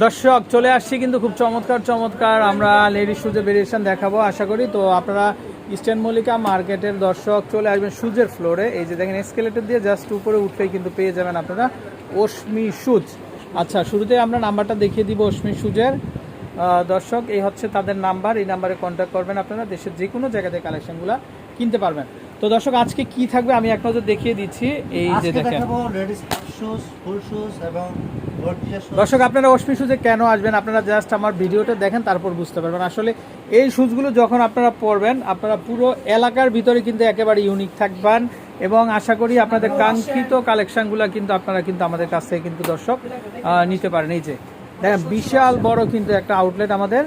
দর্শক চলে আসছি কিন্তু খুব চমৎকার চমৎকার আমরা লেডিস শুজের ভেরিয়েশন দেখাবো আশা করি। তো আপনারা ইস্টার্ন মল্লিকা মার্কেটের দর্শক চলে আসবেন শুজের ফ্লোরে। এই যে দেখেন এসকেলেটর দিয়ে জাস্ট উপরে উঠলেই কিন্তু পেয়ে যাবেন আপনারা অশ্মি শুজ। আচ্ছা, শুরুতে আমরা নাম্বারটা দেখিয়ে দিব অশ্মি শুজের। দর্শক এই হচ্ছে তাদের নাম্বার, এই নাম্বারে কন্ট্যাক্ট করবেন, আপনারা দেশের যে কোনো জায়গাতে কালেকশনগুলো কিনতে পারবেন। তো দর্শক আজকে কি থাকবে আমি এক নজর দেখিয়ে দিচ্ছি। এই যে দেখেন দর্শক আপনারা অশ্মি শুজে কেন আসবেন, আপনারা জাস্ট আমার ভিডিওটা দেখেন তারপর বুঝতে পারবেন। আসলে এই শুজগুলো যখন আপনারা পরবেন আপনারা পুরো এলাকার ভিতরে কিন্তু একেবারে ইউনিক থাকবেন এবং আশা করি আপনাদের কাঙ্ক্ষিত কালেকশনগুলো কিন্তু আপনারা কিন্তু আমাদের কাছ থেকে কিন্তু দর্শক নিতে পারেন। এই যে দেখেন বিশাল বড় কিন্তু একটা আউটলেট আমাদের।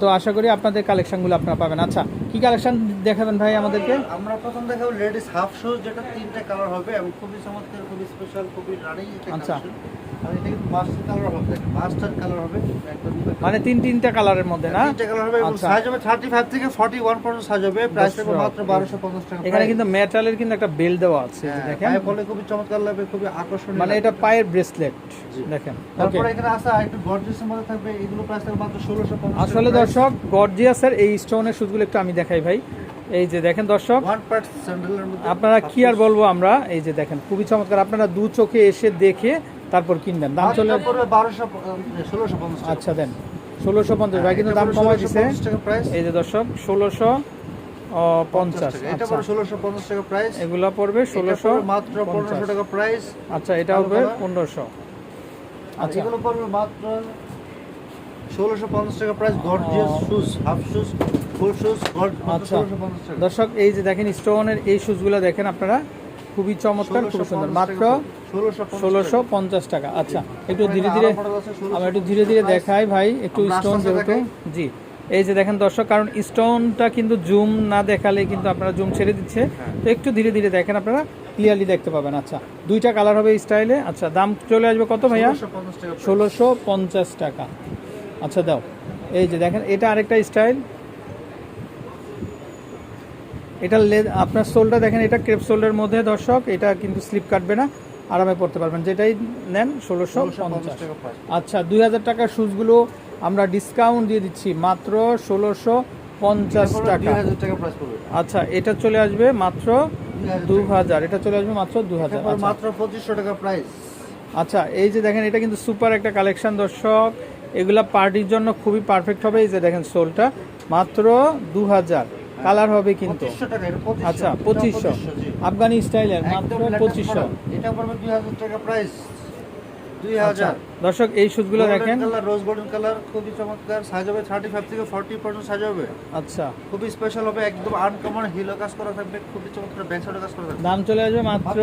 তো আশা করি আপনাদের কালেকশনগুলো আপনারা পাবেন। আচ্ছা, কি কালেকশন দেখাবেন ভাই আমাদেরকে? আমরা প্রথম দেখাবো লেডিস হাফ শুজ, যেটা তিনটা কালার হবে এবং খুবই চমৎকার, খুবই স্পেশাল, খুবই রানিং একটা আচ্ছা, আর এটা কিন্তু মাস্টার কালার হবে, মাস্টার কালার হবে একদম, মানে তিনটা কালারের মধ্যে না? তিনটা কালার হবে এবং সাইজ হবে 35 থেকে 41 পর্যন্ত সাইজ হবে। প্রাইস হবে মাত্র 1250 টাকা। এখানে কিন্তু মেটালের কিন্তু একটা বেল দেওয়া আছে, দেখেন পায়ে বলে খুবই চমৎকার লাগবে, খুবই আকর্ষণীয়, মানে এটা পায়ের ব্রেসলেট দেখেন। তারপরে এখানে আছে একটু গর্জিয়াসের মধ্যে থাকবে, এগুলো প্রাইস থাকবে মাত্র 1650। আসলে দর্শক গর্জিয়াসের এই স্টোনের শুজগুলো একটু আমি দেখাই ভাই। এই যে দেখেন দর্শক, ওয়ান পার্ট স্যান্ডেলের মধ্যে আপনারা কি আর বলবো আমরা, এই যে দেখেন খুবই চমৎকার, আপনারা দু চোখে এসে দেখে তারপর কিনবেন। দাম চলে পড়বে 1650। আচ্ছা দেন 1650 ভাই, কিন্তু দাম কমাই দিছে। এই যে দর্শক 1650, এটা পড়বে 1650 টাকা প্রাইস, এগুলা পড়বে 1600 মাত্র 1500 টাকা প্রাইস। আচ্ছা, এটা হবে 1500। আচ্ছা, এগুলো পড়বে মাত্র 1650 টাকা price. Gorgeous shoes, half shoes, full shoes, আচ্ছা 1650 টাকা। দর্শক এই যে দেখেন স্টোনের এই শুজগুলো দেখেন আপনারা, খুবই চমৎকার, খুব সুন্দর, মাত্র 1650 টাকা। আচ্ছা, একটু ধীরে ধীরে আমরা একটু ধীরে ধীরে দেখাই ভাই, একটু স্টোন যেহেতু। জি, এই যে দেখেন দর্শক, কারণ স্টোনটা কিন্তু জুম না দেখালে কিন্তু আপনারা জুম ছেড়ে দিচ্ছে, তো একটু ধীরে ধীরে দেখেন আপনারা ক্লিয়ারলি দেখতে পাবেন। আচ্ছা, দুইটা কালার হবে এই স্টাইলে। আচ্ছা, দাম চলে আসবে কত ভাইয়া? 1650 টাকা। আচ্ছা দাও, এই যে দেখেন এটা আরেকটা স্টাইল, এটা আপনার সোলটা দেখেন, এটা ক্রেপ সোলের মধ্যে দর্শক, এটা কিন্তু স্লিপ কাটবে না, আরামে পড়তে পারবেন, যেটাই নেন 1650 টাকা। আচ্ছা, 2000 টাকার শুজগুলো আমরা ডিসকাউন্ট দিয়ে দিচ্ছি মাত্র 1650 টাকা। আচ্ছা, এটা চলে আসবে মাত্র 2000, এটা চলে আসবে মাত্র 2000, মাত্র 2500 টাকা প্রাইস। আচ্ছা, এই যে দেখেন এটা কিন্তু সুপার একটা কালেকশন দর্শক, এগুলা পার্টির জন্য খুবই পারফেক্ট হবে। এই যে দেখেন সোলটা মাত্র 2000, কালার হবে কিন্তু। আচ্ছা 2500, আফগানি স্টাইলের মাত্র 2500। এটা পড়বে 2000 টাকা প্রাইস, 2000। দর্শক এই শুজগুলো দেখেন, কালার রোজ গোল্ডেন কালার, খুবই চমৎকার, সাইজ হবে 35 থেকে 40 পর্যন্ত সাইজ হবে। আচ্ছা, খুবই স্পেশাল হবে, একদম আনকমন, হিলো কাজ করা থাকবে, খুবই চমৎকার, ব্যাক সাইডে কাজ করা থাকবে। দাম চলে আসবে মাত্র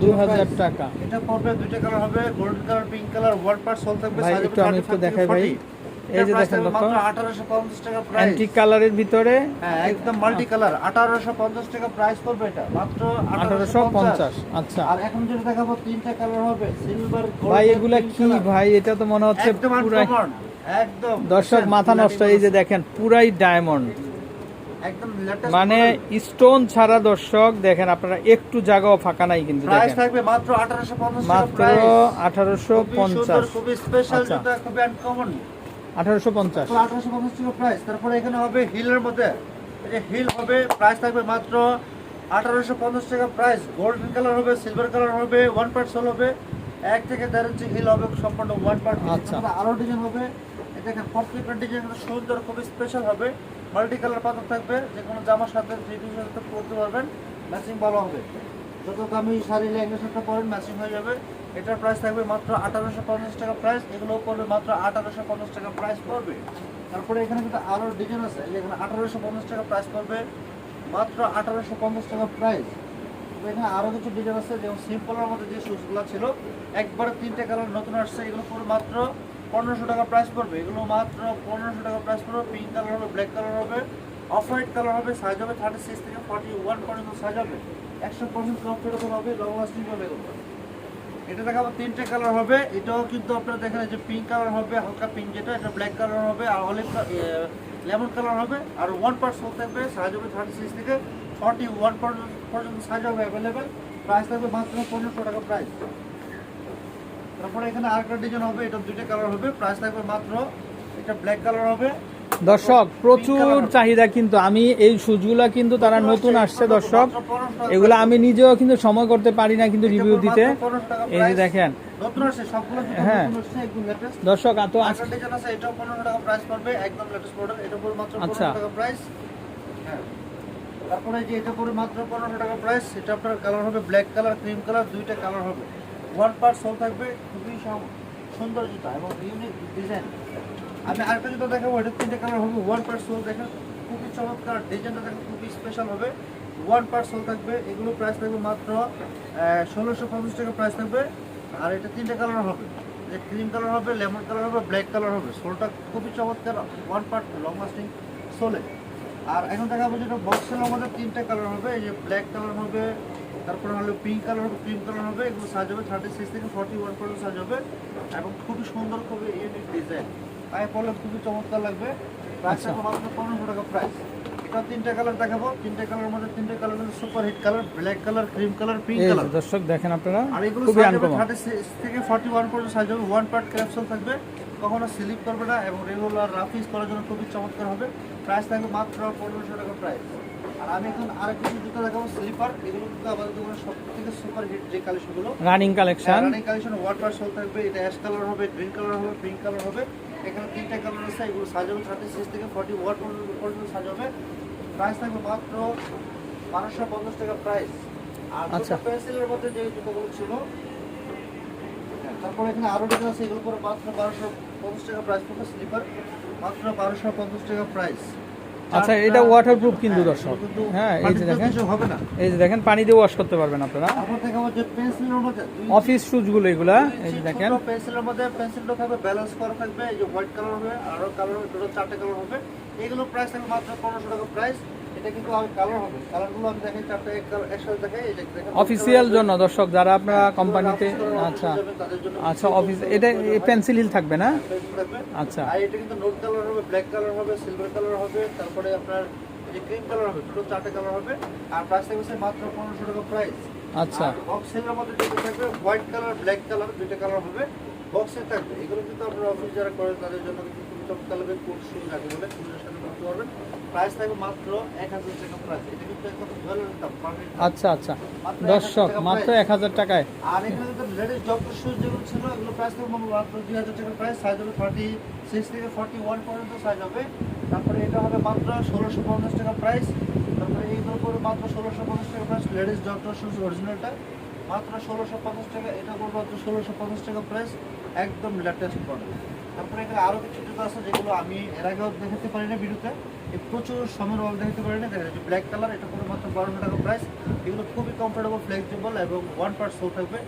2000 টাকা। এটা পড়বে দুইটা কালার হবে, golden colour, pink colour, one part soul থাকবে, ভাই সাইজ একটু হবে আমি একটু 35 দেখাই থেকে ভাই, 40। এই যে দেখেন মাত্র 1850 টাকা প্রাইস, অ্যান্টিক কালারের ভিতরে, হ্যাঁ একদম মাল্টি কালার, 1850 টাকা প্রাইস পড়বে এটা, মাত্র 1850। আচ্ছা, আর এখন যেটা দেখাবো তিনটা কালার হবে, সিলভার, গোল্ড। ভাই এগুলা কি ভাই, এটা তো মনে হচ্ছে পুরাই একদম দর্শক মাথা নষ্ট। এই যে দেখেন পুরাই ডায়মন্ড, একদম লেটেস্ট, মানে স্টোন ছাড়া দর্শক দেখেন আপনারা একটু জায়গাও ফাঁকা নাই কিন্তু প্রাইস দেখেন, থাকবে মাত্র 1850 টাকা মাত্র প্রাইস, 1850, খুবই স্পেশাল, আচ্ছা। যেটা খুবই আনকমন, 1850। 1850 টাকা প্রাইস। তারপরে এখানে হবে হিলের মধ্যে, এই যে হিল হবে, প্রাইস থাকবে মাত্র 1850 টাকা প্রাইস। গোল্ডেন কালার হবে, সিলভার কালার হবে, ওয়ান পার্ট সোল হবে, 1 থেকে 1.5 ইঞ্চি হিল হবে, সম্পূর্ণ ওয়ান পার্ট। আচ্ছা, আরো ডিজাইন হবে, এটা দেখেন প্রত্যেকটা ডিজাইন সুন্দর, খুবই স্পেশাল হবে, মাল্টি কালার পাথর থাকবে, যে কোনো জামার সাথে থ্রি পিসের সাথে পরতে পারবেন, ম্যাচিং ভালো হবে, যত দামি শাড়ি লেহেঙ্গার সাথে পরেন ম্যাচিং হয়ে যাবে। এটার প্রাইস থাকবে মাত্র 1850 টাকা প্রাইস, এগুলো পড়বে মাত্র 1850 টাকা প্রাইস পড়বে। তারপরে এখানে কিন্তু আরো ডিজাইন আছে, এখানে 1850 টাকা প্রাইস পড়বে, মাত্র 1850 টাকা প্রাইস। এখানে আরো কিছু ডিজাইন আছে, যেমন সিম্পলের মধ্যে যে শুজগুলো ছিল একবারে তিনটা কালার নতুন আসছে, এগুলো পড়বে মাত্র 1500 টাকা প্রাইস পড়বে, এগুলো মাত্র 1500 টাকা প্রাইস পড়বে। পিঙ্ক কালার হবে, ব্ল্যাক কালার হবে, অফ হোয়াইট কালার হবে, সাইজ হবে 36 থেকে 41 পর্যন্ত সাইজ হবে, 100% কমফোর্টেবল হবে, লং লাস্টিং হবে এগুলো। এটা দেখাবো তিনটে কালার হবে, এটাও কিন্তু আপনারা দেখেন যে পিঙ্ক কালার হবে, হালকা পিঙ্ক যেটা, এটা ব্ল্যাক কালার হবে, আর অলিভ লেমন কালার হবে, আর ওয়ান পার্ট সোল থাকবে, সাইজ হবে 36 থেকে 41 পর্যন্ত সাইজ হবে অ্যাভেলেবেল। প্রাইস থাকবে মাত্র 1500 টাকা প্রাইস। তারপরে এখানে আরেকটা ডিজাইন হবে, এটা দুইটা কালার হবে, প্রাইস থাকবে মাত্র, এটা ব্ল্যাক কালার হবে। দর্শক প্রচুর চাহিদা, কিন্তু আমি এই শুজগুলা কিন্তু তারা নতুন আসছে দর্শক, এগুলো আমি নিজেও কিন্তু সময় করতে পারি না কিন্তু রিভিউ দিতে। এই যে দেখেন নতুন আসছে সবগুলো, হ্যাঁ নতুন আসছে একদম লেটেস্ট দর্শক, এত আরেকটা ডিজাইন আছে, এটাও 1500 টাকা প্রাইস পড়বে, একদম লেটেস্ট মডেল, এটা পড়বে মাত্র 1500 টাকা প্রাইস। হ্যাঁ, তারপরে যে এটা পড়বে মাত্র 1500 টাকা প্রাইস, এটা আপনার কালার হবে ব্ল্যাক কালার, ক্রিম কালার, দুইটা কালার হবে, ওয়ান পার্ট সোল থাকবে, খুবই সুন্দর জুতা এবং ইউনিক ডিজাইন। আমি আরেকটা জুতা দেখাবো, এটা তিনটে কালার হবে, ওয়ান পার্ট সোল, দেখেন খুবই চমৎকার ডিজাইনটা, দেখেন খুবই স্পেশাল হবে, ওয়ান পার্ট সোল থাকবে, এগুলো প্রাইস থাকবে মাত্র 1650 টাকা প্রাইস থাকবে। আর এটা তিনটে কালার হবে, যে ক্রিম কালার হবে, লেমন কালার হবে, ব্ল্যাক কালার হবে, সোলটা খুবই চমৎকার, ওয়ান পার্ট লং লাস্টিং সোলে। আর এখন দেখাবো যেটা বক্সের আমাদের তিনটা কালার হবে, এই যে ব্ল্যাক কালার হবে, তারপরে হলো পিঙ্ক কালার হবে, ক্রিম কালার হবে, এগুলো সাইজ হবে 36 থেকে 41 পর্যন্ত সাইজ হবে এবং খুবই সুন্দর, খুবই ইউনিক ডিজাইন, পায়ে পরলে খুবই চমৎকার লাগবে। প্রাইস হবে মাত্র 1500 টাকা প্রাইস। এটা তিনটা কালার দেখাবো, তিনটা কালারের মধ্যে তিনটা কালার হলো super hit colour, black colour, cream colour, pink এই কালার। যে দর্শক দেখেন আপনারা, আর এগুলো খুবই সাইজ হবে আনকমন। 36 থেকে 41 পর্যন্ত সাইজ হবে, ওয়ান পার্ট ক্যাপসুল থাকবে, কখনো স্লিপ করবে না এবং রেগুলার রাফ ইউজ করার জন্য খুবই চমৎকার হবে। প্রাইস থাকবে মাত্র 1500 টাকা প্রাইস। আর আমি এখন আরেক কিছু জুতা দেখাবো স্লিপার, এগুলো কিন্তু আমাদের দোকানে সব থেকে সুপার হিট যে কালেকশনগুলো, running collection, running collection, water sole থাকবে, এটা অ্যাশ কালার হবে, গ্রিন কালার হবে, পিঙ্ক কালার হবে, এখানে তিনটা কালার আছে, এগুলো সাইজ হবে 36 থেকে 41 পর্যন্ত সাইজ হবে। প্রাইস থাকবে মাত্র 1250 টাকা প্রাইস। আর আচ্ছা, পেন্সিলের মধ্যে যে জুতোগুলো ছিল, তারপরে এখানে আরো ডিজাইন আছে, এগুলো করে মাত্র 1250 টাকা প্রাইস পড়বে, স্লিপার মাত্র 1250 টাকা প্রাইস। আচ্ছা, এটা ওয়াটারপ্রুফ কিন্তু দর্শক, হ্যাঁ এই যে দেখেন, কিছু হবে না। এই যে দেখেন পানি দিয়ে ওয়াশ করতে পারবেন আপনারা। তারপর দেখাবো যে পেন্সিলের মধ্যে অফিস শুজগুলো এগুলা, এই যে দেখেন পেন্সিলের মধ্যে পেন্সিলটা থাকবে ব্যালেন্স করা থাকবে, এই যে হোয়াইট কালার হবে, আরো কালার হবে, টোটাল 4টা কালার হবে, এগুলো প্রাইস থাকবে মাত্র 1500 টাকা প্রাইস। এটা কিন্তু আমি কালার হবে, কালারগুলো আমি দেখাই, 4টা একসাথে দেখাই, এই যে দেখেন অফিসিয়াল জন্য দর্শক, যারা আপনারা কোম্পানিতে, আচ্ছা আচ্ছা অফিস, এটা পেন্সিল হিল থাকবে না? পেন্সিল থাকবে। আচ্ছা, আর এটা কিন্তু নোট কালার হবে, ব্ল্যাক কালার হবে, সিলভার কালার হবে, তারপরে আপনার এই যে ক্রিম কালার হবে, টোটাল 4টা কালার হবে। আর প্রাইস থাকবে মাত্র 1500 টাকা প্রাইস। আচ্ছা, বক্সের মধ্যে যেটা থাকবে হোয়াইট কালার, ব্ল্যাক কালার, দুইটা কালার হবে, বক্সে থাকবে। এগুলো কিন্তু আপনারা অফিস যারা করেন তাদের জন্য কিন্তু খুবই চমৎকার লাগবে, কোট শুজ আগে বলে খুঁজের সাথে করতে পারবেন। প্রাইস থাকবে মাত্র 1000 টাকা প্রাইস। এটা কিন্তু একদম জুয়েলারি দাম, পারফেক্ট। আচ্ছা আচ্ছা দর্শক, মাত্র 1000 টাকায়। আর এখানে কিন্তু লেডিস ডক্টর শুজ যেগুলো ছিল, এগুলো প্রাইস থাকবে মাত্র 2000 টাকা প্রাইস, সাইজ হবে 36 থেকে 41 পর্যন্ত সাইজ হবে। তারপরে এটা হবে মাত্র 1650 টাকা প্রাইস। তারপরে এইগুলো করে মাত্র 1650 টাকা প্রাইস, লেডিস ডক্টর শুজ অরিজিনালটা মাত্র 1650 টাকা, এটা করবো মাত্র 1650 টাকা প্রাইস, একদম লেটেস্ট মডেল। তারপরে এখানে আরও কিছু জুতো আছে যেগুলো আমি এর আগেও দেখাতে পারি না ভিডিওতে, প্রচুর সময়ের অভাব দেখাতে পারি না। দেখা যাচ্ছে ব্ল্যাক কালার, এটা করে মাত্র 1200 টাকা প্রাইস। এগুলো খুবই কমফোর্টেবল, ফ্লেক্সিবল এবং ওয়ান পার্ট সোল থাকবে,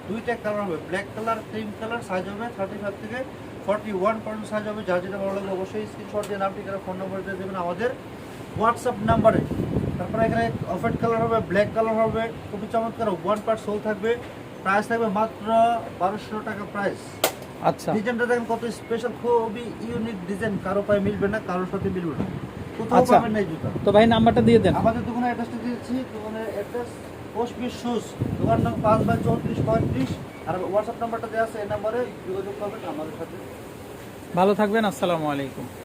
দুইটা কালার হবে, black colour, cream colour, size হবে 35 থেকে 41 পর্যন্ত সাইজ হবে। যার যেটা ভালো লাগবে অবশ্যই স্ক্রিনশট দিয়ে নাম, ঠিকানা, ফোন নম্বর দিয়ে দেবেন আমাদের হোয়াটসঅ্যাপ নাম্বারে। তারপরে এখানে অফ হোয়াইট কালার হবে, ব্ল্যাক কালার হবে, খুবই চমৎকার, ওয়ান পার্ট সোল থাকবে, প্রাইস থাকবে মাত্র 1200 টাকা প্রাইস। আচ্ছা, ডিজাইনটা দেখেন কত স্পেশাল, খুবই ইউনিক ডিজাইন, কারো পায়ে মিলবে না, কারোর সাথে মিলবে না, কোথাও আচ্ছা, পাবেন না এই জুতা। তো ভাই নাম্বারটা দিয়ে দেন। আমাদের দোকানের অ্যাড্রেসটা দিয়েছি, দোকানের অ্যাড্রেস পোস্টপিস শুজ, দোকান নং 5/3435। আর হোয়াটসঅ্যাপ নাম্বারটা দেওয়া আছে, এই নাম্বারে যোগাযোগ করবেন আমাদের সাথে। ভালো থাকবেন, আসসালামু আলাইকুম।